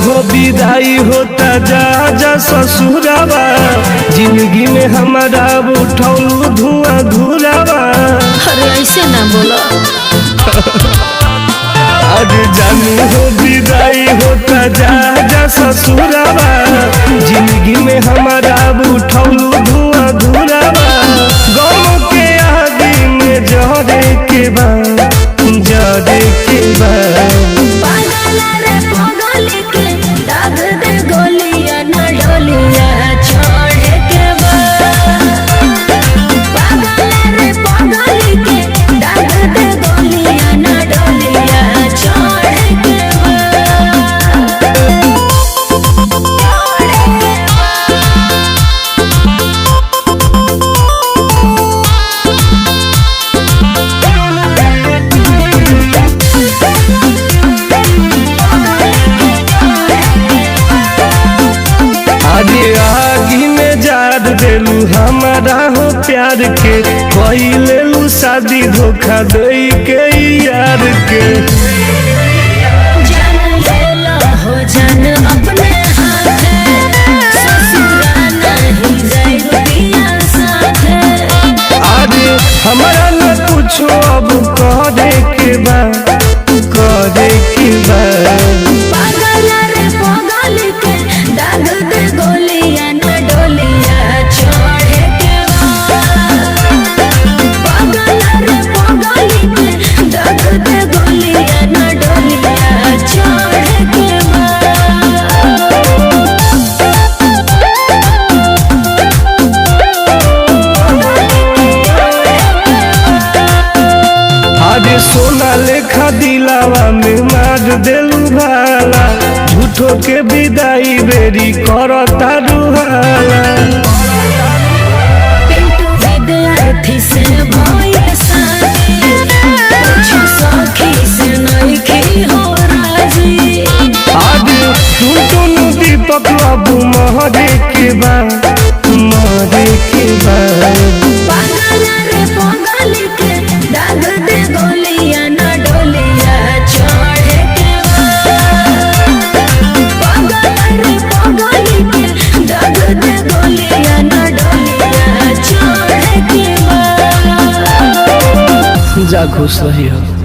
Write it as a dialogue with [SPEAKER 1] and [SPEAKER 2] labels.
[SPEAKER 1] हो विदाई होता जा जा ससुरावा, जिंदगी में हमारा उठौलू धुआं धुरावा।
[SPEAKER 2] अरे ऐसे ना बोलो।
[SPEAKER 1] अरे जानू हो विदाई होता जा जा ससुरावा, जिंदगी में हमारा उठौलू धुआं धुरावा। गम के आगे में जरे के बाद जरे के बाद आगी में जार देलू हमारा हो प्यार के, कोई लेलू शादी धोखा दे के यार के।
[SPEAKER 2] जान लेला हो जान अपने हाथ, ससुराल नहीं जाए पिया साथ।
[SPEAKER 1] अरे हमारा न कुछो अब करे के बा, करे के बा। अरे सोना लेखा दिलावा में मार देलू भाला, झूठो के विदाई बेरी करता रुहाला।
[SPEAKER 2] विद्यार्थी से भइल शादी, कुछ सखी से नइखे हो राजी।
[SPEAKER 1] अरे टुनटुन दीपक बाबू महरे के बा, महरे के बा। जा खुश रही हो।